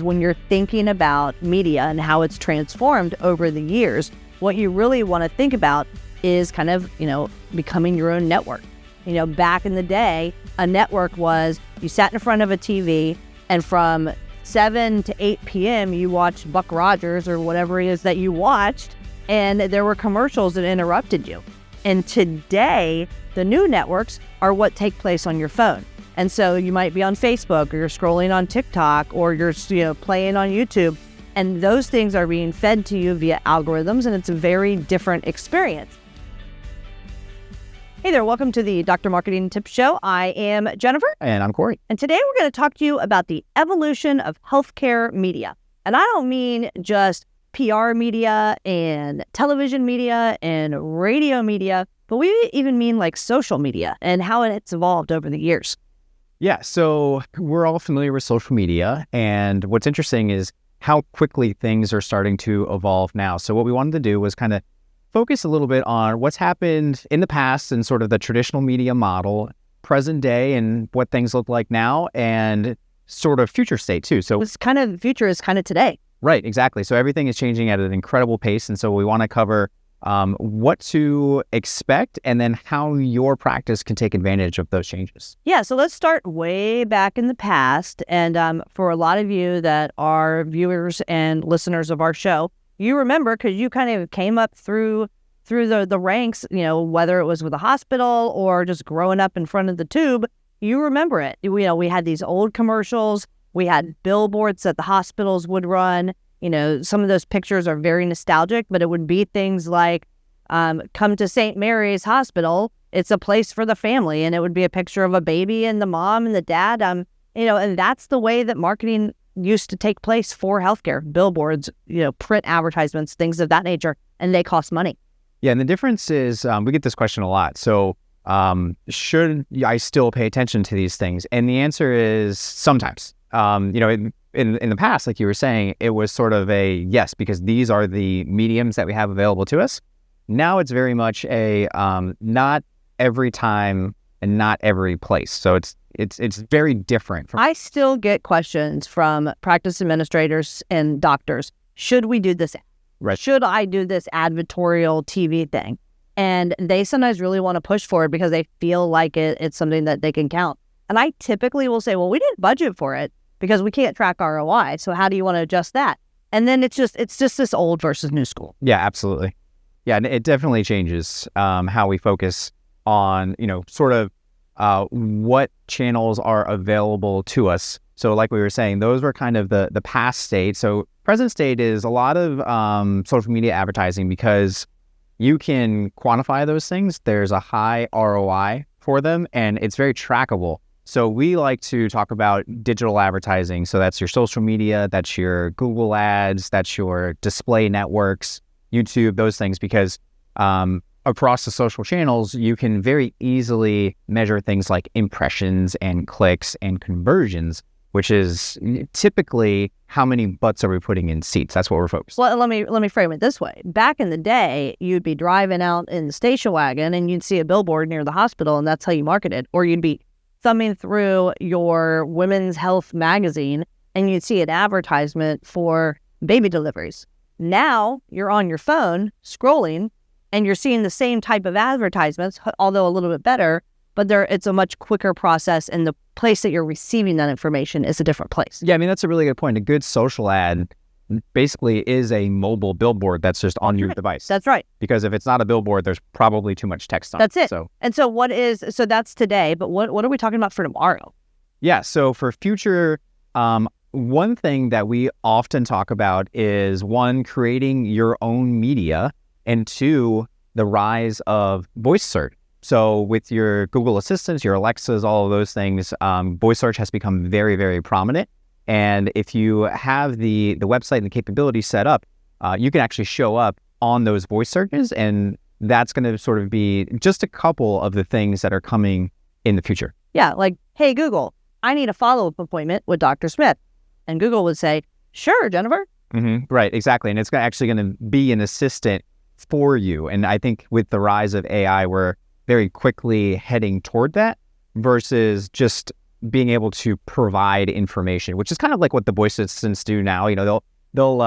When you're thinking about media and how it's transformed over the years, what you really want to think about is kind of, becoming your own network. Back in the day, a network was you sat in front of a TV and from 7 to 8 p.m. you watched Buck Rogers or whatever it is that you watched, and there were commercials that interrupted you. And today, the new networks are what take place on your phone. And so you might be on Facebook or you're scrolling on TikTok or you're playing on YouTube, and those things are being fed to you via algorithms, and it's a very different experience. Hey there, welcome to the Dr. Marketing Tips Show. I am Jennifer. And I'm Corey. And today we're going to talk to you about the evolution of healthcare media. And I don't mean just PR media and television media and radio media, but we even mean like social media and how it's evolved over the years. Yeah, so we're all familiar with social media, and what's interesting is how quickly things are starting to evolve now. So what we wanted to do was kind of focus a little bit on what's happened in the past and sort of the traditional media model, present day, and what things look like now, and sort of future state too. So it's kind of the future is kind of today. Right, exactly. So everything is changing at an incredible pace, and so we want to cover what to expect and then how your practice can take advantage of those changes. Yeah, so let's start way back in the past. And for a lot of you that are viewers and listeners of our show, you remember because you kind of came up through the ranks, whether it was with a hospital or just growing up in front of the tube, you remember it. We had these old commercials. We had billboards that the hospitals would run. Some of those pictures are very nostalgic, but it would be things like, come to St. Mary's Hospital. It's a place for the family. And it would be a picture of a baby and the mom and the dad. And that's the way that marketing used to take place for healthcare. Billboards, print advertisements, things of that nature. And they cost money. Yeah. And the difference is we get this question a lot. So should I still pay attention to these things? And the answer is sometimes. In the past, like you were saying, it was sort of a yes, because these are the mediums that we have available to us. Now it's very much a not every time and not every place. So it's very different. I still get questions from practice administrators and doctors. Should we do this? Right. Should I do this advertorial TV thing? And they sometimes really want to push for it because they feel like it's something that they can count. And I typically will say, well, we didn't budget for it because we can't track ROI. So how do you want to adjust that? And then it's just this old versus new school. Yeah, absolutely. Yeah, and it definitely changes how we focus on, sort of what channels are available to us. So like we were saying, those were kind of the past state. So present state is a lot of social media advertising because you can quantify those things. There's a high ROI for them, and it's very trackable. So we like to talk about digital advertising. So that's your social media, that's your Google ads, that's your display networks, YouTube, those things, because across the social channels, you can very easily measure things like impressions and clicks and conversions, which is typically how many butts are we putting in seats. That's what we're focused on. Well, let me frame it this way. Back in the day, you'd be driving out in the station wagon and you'd see a billboard near the hospital, and that's how you marketed. Or you'd be thumbing through your women's health magazine and you'd see an advertisement for baby deliveries. Now you're on your phone scrolling and you're seeing the same type of advertisements, although a little bit better, but it's a much quicker process, and the place that you're receiving that information is a different place. Yeah, I mean, that's a really good point. A good social ad basically is a mobile billboard that's just on your device. That's right. Because if it's not a billboard, there's probably too much text on it. That's it. So that's today, but what are we talking about for tomorrow? Yeah, so for future, one thing that we often talk about is, one, creating your own media, and two, the rise of voice search. So with your Google Assistants, your Alexas, all of those things, voice search has become very, very prominent. And if you have the website and the capability set up, you can actually show up on those voice searches, and that's going to sort of be just a couple of the things that are coming in the future. Yeah, like, hey, Google, I need a follow-up appointment with Dr. Smith. And Google would say, sure, Jennifer. Mm-hmm. Right, exactly. And it's actually going to be an assistant for you. And I think with the rise of AI, we're very quickly heading toward that versus just being able to provide information, which is kind of like what the voice assistants do now. You know, they'll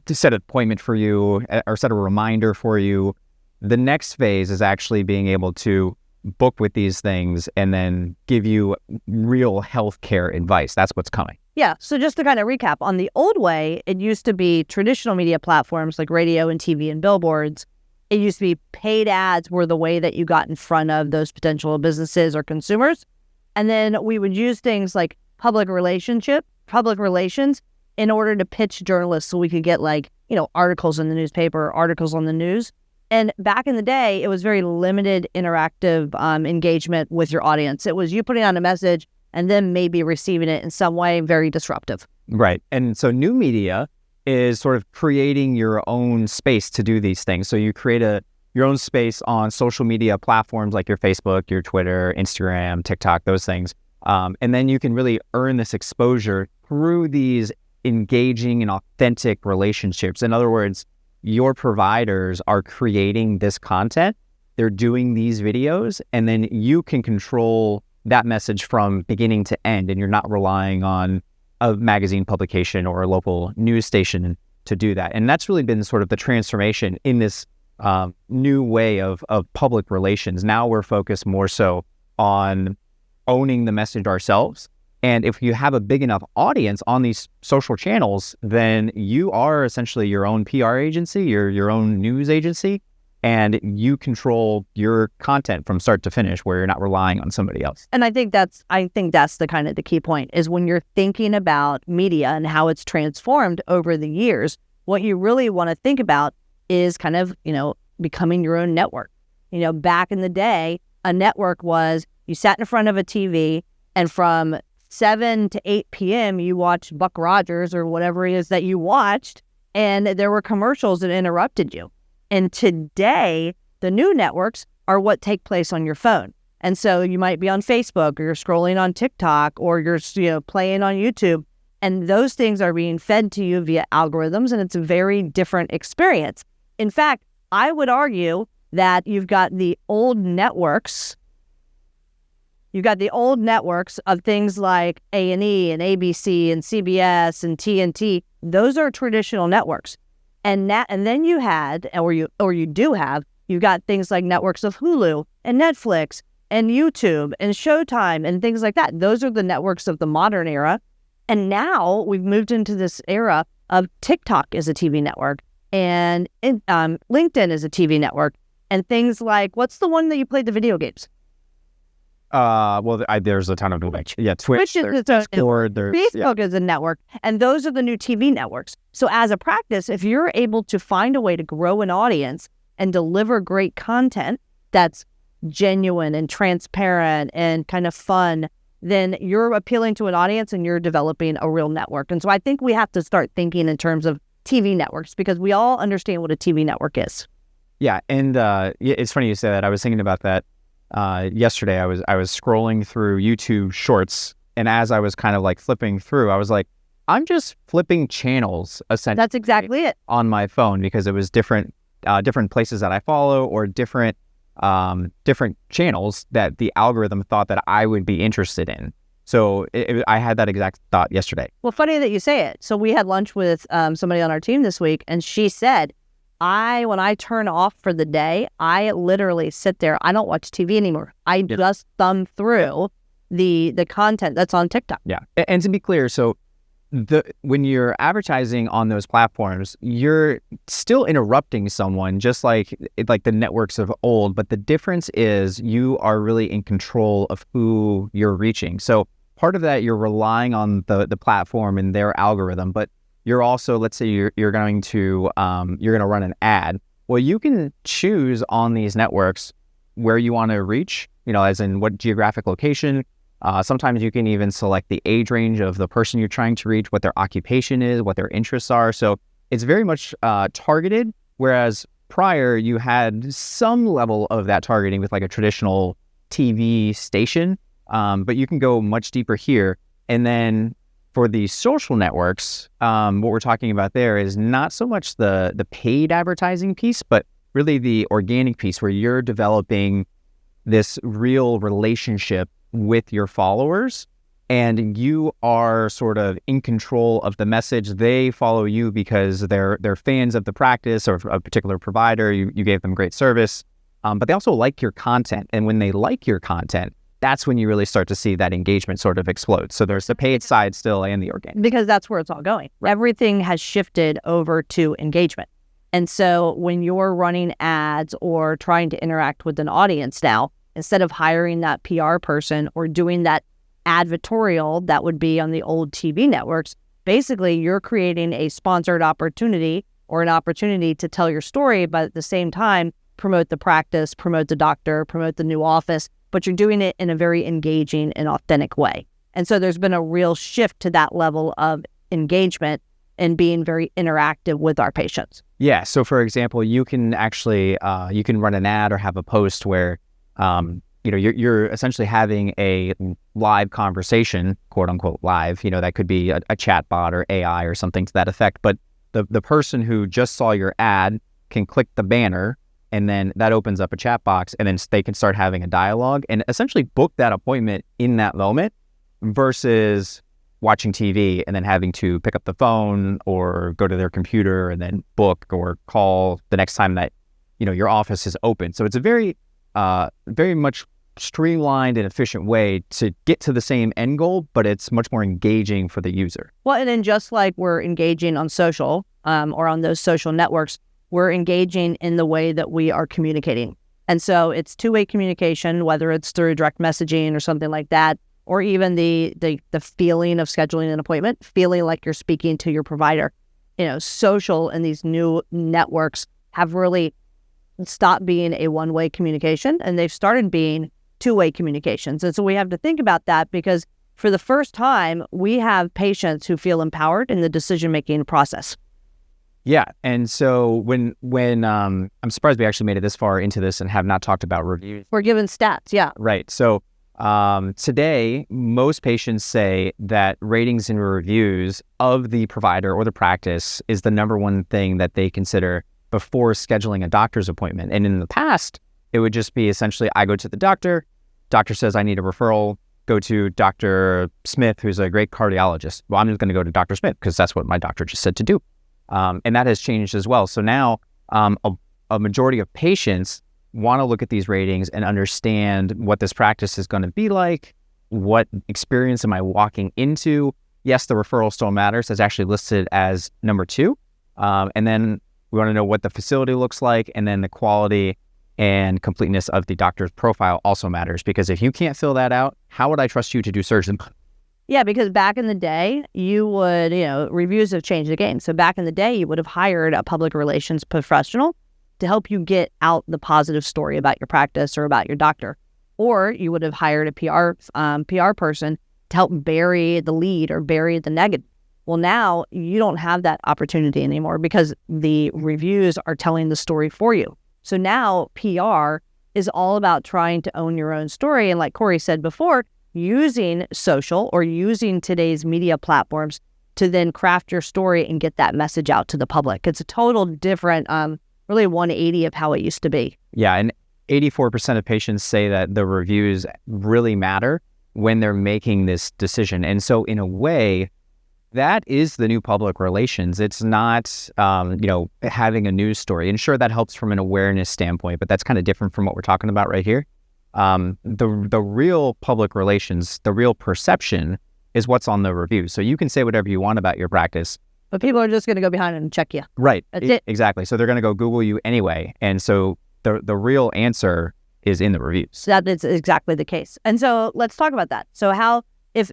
set an appointment for you or set a reminder for you. The next phase is actually being able to book with these things and then give you real healthcare advice. That's what's coming. Yeah. So just to kind of recap, on the old way, it used to be traditional media platforms like radio and TV and billboards. It used to be paid ads were the way that you got in front of those potential businesses or consumers. And then we would use things like public relations in order to pitch journalists so we could get articles in the newspaper, articles on the news. And back in the day, it was very limited interactive engagement with your audience. It was you putting on a message and then maybe receiving it in some way, very disruptive. Right. And so new media is sort of creating your own space to do these things. So you create your own space on social media platforms like your Facebook, your Twitter, Instagram, TikTok, those things. And then you can really earn this exposure through these engaging and authentic relationships. In other words, your providers are creating this content, they're doing these videos, and then you can control that message from beginning to end, and you're not relying on a magazine publication or a local news station to do that. And that's really been sort of the transformation in this new way of public relations. Now we're focused more so on owning the message ourselves. And if you have a big enough audience on these social channels, then you are essentially your own PR agency, your own news agency, and you control your content from start to finish where you're not relying on somebody else. And I think that's the kind of the key point is when you're thinking about media and how it's transformed over the years, what you really want to think about is kind of, becoming your own network. Back in the day, a network was you sat in front of a TV and from 7 to 8 p.m. you watched Buck Rogers or whatever it is that you watched, and there were commercials that interrupted you. And today, the new networks are what take place on your phone. And so you might be on Facebook or you're scrolling on TikTok or you're playing on YouTube, and those things are being fed to you via algorithms, and it's a very different experience. In fact, I would argue that you've got the old networks of things like A&E and ABC and CBS and TNT. Those are traditional networks. And then you had, you've got things like networks of Hulu and Netflix and YouTube and Showtime and things like that. Those are the networks of the modern era. And now we've moved into this era of TikTok as a TV network and LinkedIn is a TV network and things like, what's the one that you played the video games? There's a ton of them. Yeah, Twitch is Discord, Facebook is a network, and those are the new TV networks. So as a practice, if you're able to find a way to grow an audience and deliver great content that's genuine and transparent and kind of fun, then you're appealing to an audience and you're developing a real network. And so I think we have to start thinking in terms of TV networks because we all understand what a TV network is. Yeah, and it's funny you say that. I was thinking about that. Yesterday I was scrolling through YouTube shorts, and as I was kind of like flipping through, I was like, I'm just flipping channels essentially. That's exactly it. On my phone because it was different places that I follow or different channels that the algorithm thought that I would be interested in. So I had that exact thought yesterday. Well, funny that you say it. So we had lunch with somebody on our team this week, and she said, when I turn off for the day, I literally sit there. I don't watch TV anymore. I just thumb through the content that's on TikTok. Yeah. And to be clear, so when you're advertising on those platforms, you're still interrupting someone just like the networks of old. But the difference is you are really in control of who you're reaching. So part of that, you're relying on the platform and their algorithm, but you're also, let's say you're going to run an ad. Well, you can choose on these networks where you want to reach, as in what geographic location. Sometimes you can even select the age range of the person you're trying to reach, what their occupation is, what their interests are. So it's very much targeted, whereas prior you had some level of that targeting with like a traditional TV station, but you can go much deeper here. And then for the social networks, what we're talking about there is not so much the paid advertising piece, but really the organic piece where you're developing this real relationship with your followers and you are sort of in control of the message. They follow you because they're fans of the practice or a particular provider. You gave them great service, but they also like your content. And when they like your content, that's when you really start to see that engagement sort of explode. So there's the paid side still and the organic. Because that's where it's all going. Everything has shifted over to engagement. And so when you're running ads or trying to interact with an audience now, instead of hiring that PR person or doing that advertorial that would be on the old TV networks, basically you're creating a sponsored opportunity or an opportunity to tell your story, but at the same time, promote the practice, promote the doctor, promote the new office, but you're doing it in a very engaging and authentic way. And so there's been a real shift to that level of engagement and being very interactive with our patients. Yeah. So for example, you can actually, you can run an ad or have a post where, you're essentially having a live conversation, quote unquote live, that could be a chat bot or AI or something to that effect. But the person who just saw your ad can click the banner, and then that opens up a chat box, and then they can start having a dialogue and essentially book that appointment in that moment versus watching TV and then having to pick up the phone or go to their computer and then book or call the next time that, your office is open. So it's a very, very much streamlined and efficient way to get to the same end goal, but it's much more engaging for the user. Well, and then just like we're engaging on social or on those social networks, we're engaging in the way that we are communicating. And so it's two-way communication, whether it's through direct messaging or something like that, or even the feeling of scheduling an appointment, feeling like you're speaking to your provider. Social and these new networks have really stopped being a one-way communication, and they've started being two-way communications. And so we have to think about that, because for the first time, we have patients who feel empowered in the decision-making process. Yeah. And so when I'm surprised we actually made it this far into this and have not talked about reviews. We're given stats. Yeah. Right. So today, most patients say that ratings and reviews of the provider or the practice is the number one thing that they consider before scheduling a doctor's appointment. And in the past, it would just be essentially, I go to the doctor says I need a referral, go to Dr. Smith, who's a great cardiologist. Well, I'm just going to go to Dr. Smith because that's what my doctor just said to do. And that has changed as well. So now a majority of patients want to look at these ratings and understand what this practice is going to be like. What experience am I walking into? Yes, the referral still matters. It's actually listed as number 2. And then we want to know what the facility looks like. And then the quality and completeness of the doctor's profile also matters, because if you can't fill that out, how would I trust you to do surgery? Yeah, because back in the day, you would, reviews have changed the game. So back in the day, you would have hired a public relations professional to help you get out the positive story about your practice or about your doctor. Or you would have hired a PR person to help bury the lead or bury the negative. Well, now you don't have that opportunity anymore because the reviews are telling the story for you. So now PR is all about trying to own your own story. And like Corey said before, using social or using today's media platforms to then craft your story and get that message out to the public. It's a total different, really 180 of how it used to be. Yeah, and 84% of patients say that the reviews really matter when they're making this decision. And so in a way, that is the new public relations. It's not, having a news story. And sure, that helps from an awareness standpoint, but that's kind of different from what we're talking about right here. The real public relations, the real perception is what's on the review. So you can say whatever you want about your practice, but people are just going to go behind and check you. Right. That's it. Exactly. So they're going to go Google you anyway. And so the real answer is in the reviews. That is exactly the case. And so let's talk about that. So how, if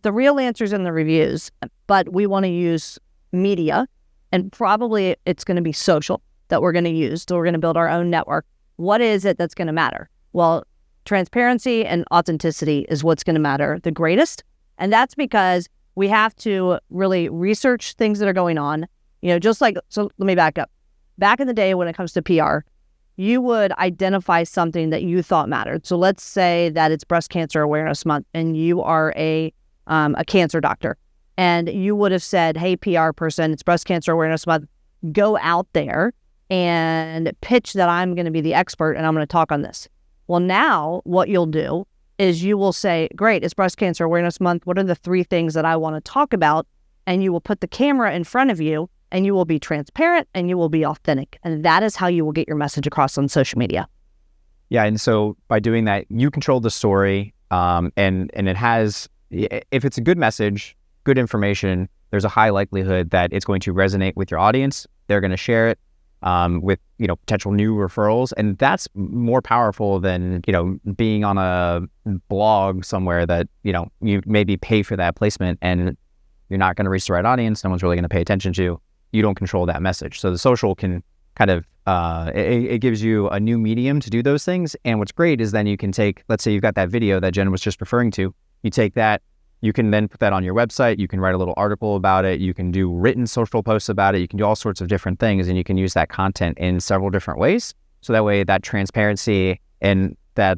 the real answer is in the reviews, but we want to use media, and probably it's going to be social that we're going to use. So we're going to build our own network. What is it that's going to matter? Well, transparency and authenticity is what's going to matter the greatest. And that's because we have to really research things that are going on. So let me back up. Back in the day when it comes to PR, you would identify something that you thought mattered. So let's say that it's Breast Cancer Awareness Month and you are a cancer doctor. And you would have said, hey, PR person, it's Breast Cancer Awareness Month. Go out there and pitch that I'm going to be the expert and I'm going to talk on this. Well, now what you'll do is you will say, great, it's Breast Cancer Awareness Month. What are the 3 things that I want to talk about? And you will put the camera in front of you, and you will be transparent and you will be authentic. And that is how you will get your message across on social media. Yeah. And so by doing that, you control the story. And it has, if it's a good message, good information, there's a high likelihood that it's going to resonate with your audience. They're going to share it with, potential new referrals. And that's more powerful than, being on a blog somewhere that, you maybe pay for that placement and you're not going to reach the right audience. No one's really going to pay attention to. You don't control that message. So the social can kind of, it gives you a new medium to do those things. And what's great is then you can take, let's say you've got that video that Jen was just referring to. You take that, you can then put that on your website. You can write a little article about it. You can do written social posts about it. You can do all sorts of different things, and you can use that content in several different ways. So that way that transparency and that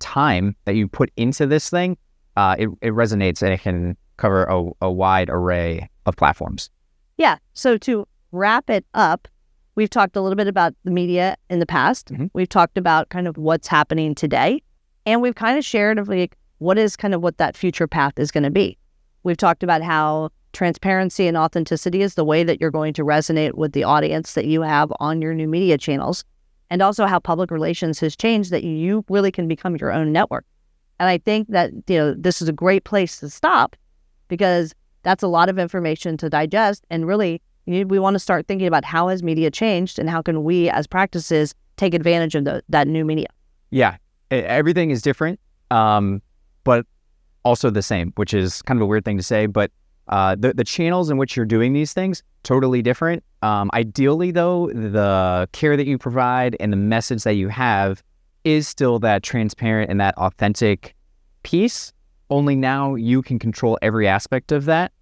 time that you put into this thing, it resonates, and it can cover a wide array of platforms. Yeah. So to wrap it up, we've talked a little bit about the media in the past. Mm-hmm. We've talked about kind of what's happening today. And we've kind of shared of what that future path is going to be. We've talked about how transparency and authenticity is the way that you're going to resonate with the audience that you have on your new media channels. And also how public relations has changed, that you really can become your own network. And I think that, this is a great place to stop, because that's a lot of information to digest. And really, we want to start thinking about how has media changed and how can we as practices take advantage of that new media. Yeah, everything is different, but also the same, which is kind of a weird thing to say. But the channels in which you're doing these things, totally different. Ideally, though, the care that you provide and the message that you have is still that transparent and that authentic piece. Only now you can control every aspect of that.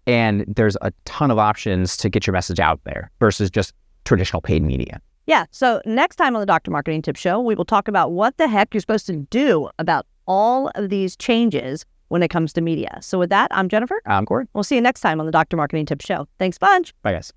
And there's a ton of options to get your message out there versus just traditional paid media. Yeah. So next time on the Dr. Marketing Tip Show, we will talk about what the heck you're supposed to do about all of these changes when it comes to media. So with that, I'm Jennifer. I'm Corey. We'll see you next time on the Dr. Marketing Tip Show. Thanks a bunch. Bye, guys.